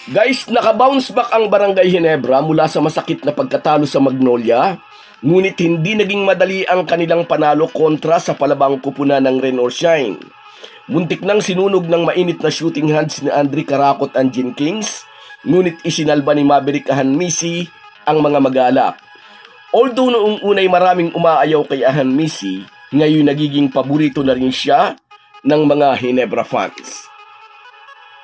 Guys, nakabounce back ang Barangay Ginebra mula sa masakit na pagkatalo sa Magnolia, ngunit hindi naging madali ang kanilang panalo kontra sa palabang kupunan ng Rain or Shine. Muntik nang sinunog ng mainit na shooting hands ni Andre Caraco at Jean Kings, ngunit isinalba ni Maverick Ahanmisi ang mga magalak. Although noong unay maraming umaayaw kay Ahanmisi, ngayon nagiging paborito na rin siya ng mga Ginebra fans.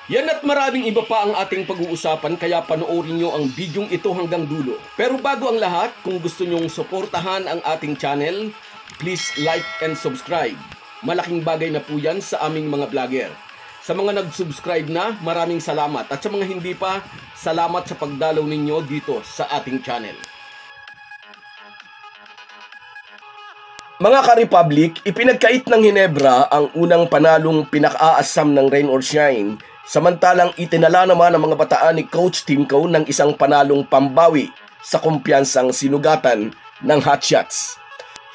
Yan at maraming iba pa ang ating pag-uusapan, kaya panoorin nyo ang bidyong ito hanggang dulo. Pero bago ang lahat, kung gusto nyong suportahan ang ating channel, please like and subscribe. Malaking bagay na po yan sa aming mga vlogger. Sa mga nag-subscribe na, maraming salamat. At sa mga hindi pa, salamat sa pagdalaw ninyo dito sa ating channel. Mga ka-Republic, ipinagkait ng Ginebra ang unang panalong pinaka-aasam ng Rain or Shine, samantalang itinala naman ang mga bataan ni Coach Timko ng isang panalong pambawi sa kumpiyansang sinugatan ng hotshots.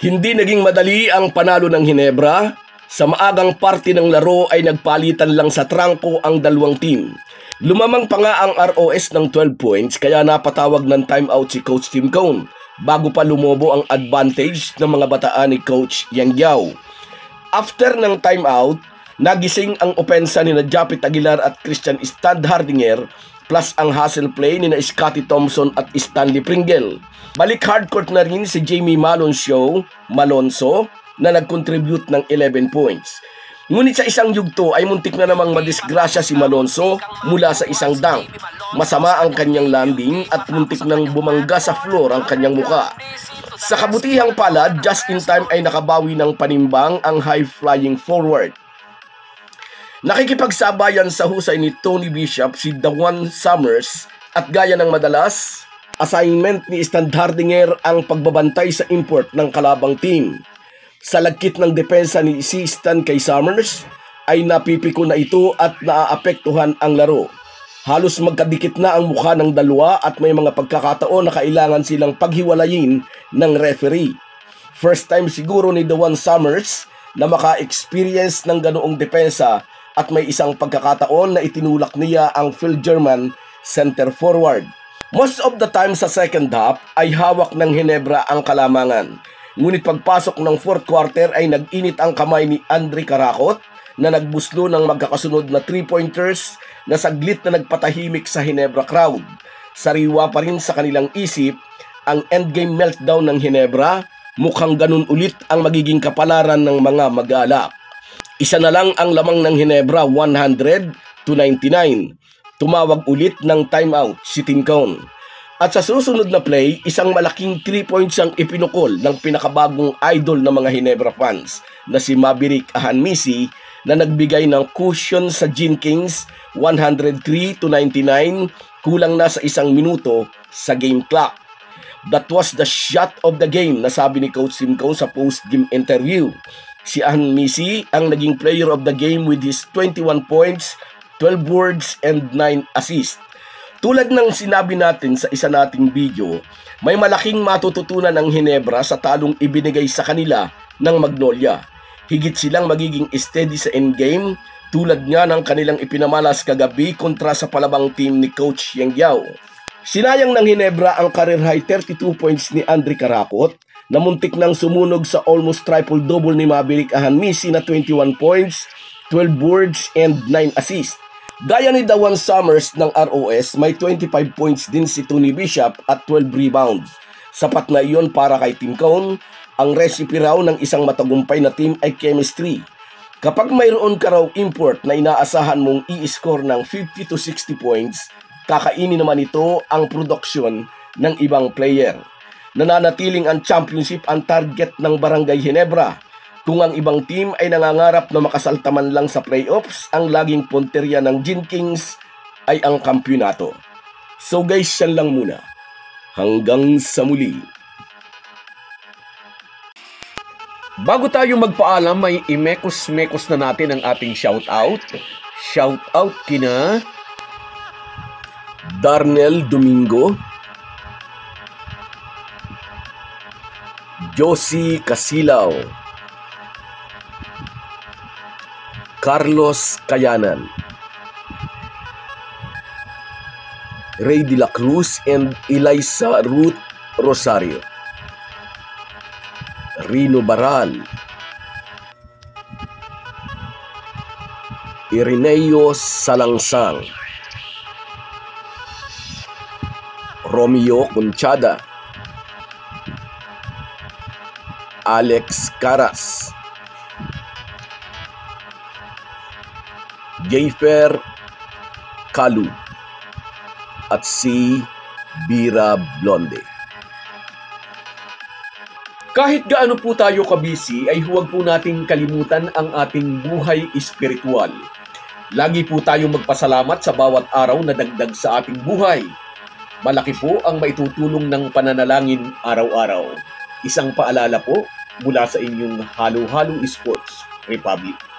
Hindi naging madali ang panalo ng Ginebra. Sa maagang parte ng laro ay nagpalitan lang sa trangko ang dalawang team. Lumamang pa nga ang ROS ng 12 points kaya napatawag ng timeout si Coach Timko bago pa lumobo ang advantage ng mga bataan ni Coach Yang Yao. After ng timeout, nagising ang opensa ni Japit Aguilar at Christian Standhardinger plus ang hustle play ni Scotty Thompson at Stanley Pringle. Balik hardcourt na rin si Jamie Malonzo na nag-contribute ng 11 points. Ngunit sa isang yugto ay muntik na namang madisgrasya si Malonzo mula sa isang dunk. Masama ang kanyang landing at muntik nang bumangga sa floor ang kanyang muka. Sa kabutihang palad, just in time ay nakabawi ng panimbang ang high-flying forward. Nakikipagsabayan sa husay ni Tony Bishop si Dawan Summers at gaya ng madalas, assignment ni Standhardinger ang pagbabantay sa import ng kalabang team. Sa lagkit ng depensa ni Stan kay Summers ay napipiko na ito at naaapektuhan ang laro. Halos magkadikit na ang mukha ng dalawa at may mga pagkakataon na kailangan silang paghiwalayin ng referee. First time siguro ni Dawan Summers na maka-experience ng ganoong depensa at may isang pagkakataon na itinulak niya ang Phil German center forward. Most of the time sa second half ay hawak ng Ginebra ang kalamangan. Ngunit pagpasok ng fourth quarter ay nag-init ang kamay ni Andre Caraco na nagbuslo ng magkakasunod na 3-pointers na saglit na nagpatahimik sa Ginebra crowd. Sariwa pa rin sa kanilang isip ang endgame meltdown ng Ginebra, mukhang ganun ulit ang magiging kapalaran ng mga mag-aalak. Isa na lang ang lamang ng Ginebra, 100-99. Tumawag ulit ng timeout si Timko. At sa susunod na play, isang malaking 3 points ang ipinukol ng pinakabagong idol ng mga Ginebra fans na si Maverick Ahanmisi na nagbigay ng cushion sa Jean Kings 103-99, kulang na sa 1 minuto sa game clock. That was the shot of the game, nasabi ni Coach Timko sa post-game interview. Si Ahanmisi ang naging player of the game with his 21 points, 12 boards, and 9 assists. Tulad ng sinabi natin sa isa nating video, may malaking matututunan ng Ginebra sa talong ibinigay sa kanila ng Magnolia. Higit silang magiging steady sa endgame tulad nga ng kanilang ipinamalas kagabi kontra sa palabang team ni Coach Yang Yao. Sinayang ng Ginebra ang career high 32 points ni Andre Caraco na muntik nang sumunog sa almost triple-double ni Maverick Ahanmisi na 21 points, 12 boards, and 9 assists. Gaya ni Dawan Summers ng ROS, may 25 points din si Tony Bishop at 12 rebounds. Sapat na iyon para kay Timko. Ang recipe raw ng isang matagumpay na team ay chemistry. Kapag mayroon ka raw import na inaasahan mong i-score ng 50 to 60 points, kakainin naman ito ang produksyon ng ibang player. Nananatiling ang championship ang target ng Barangay Ginebra. Kung ang ibang team ay nangangarap na makasaltaman lang sa playoffs, ang laging punterya ng Jean Kings ay ang kampyonato. So guys, yan lang muna. Hanggang sa muli. Bago tayo magpaalam, may imekos-mekos na natin ang ating shoutout. Shoutout kina Darnell Domingo, Josie Casilaw, Carlos Cayanan, Ray de la Cruz and Eliza Ruth Rosario. Rino Baral, Ireneo Salangsang, Romeo Conchada, Alex Caras, Jayfer Kalu, at si Bira Blonde. Kahit gaano po tayo kabisi ay huwag po nating kalimutan ang ating buhay espiritual. Lagi po tayong magpasalamat sa bawat araw na dagdag sa ating buhay. Malaki po ang maitutulong ng pananalangin araw-araw. Isang paalala po mula sa inyong Halo Halo Sports Republic.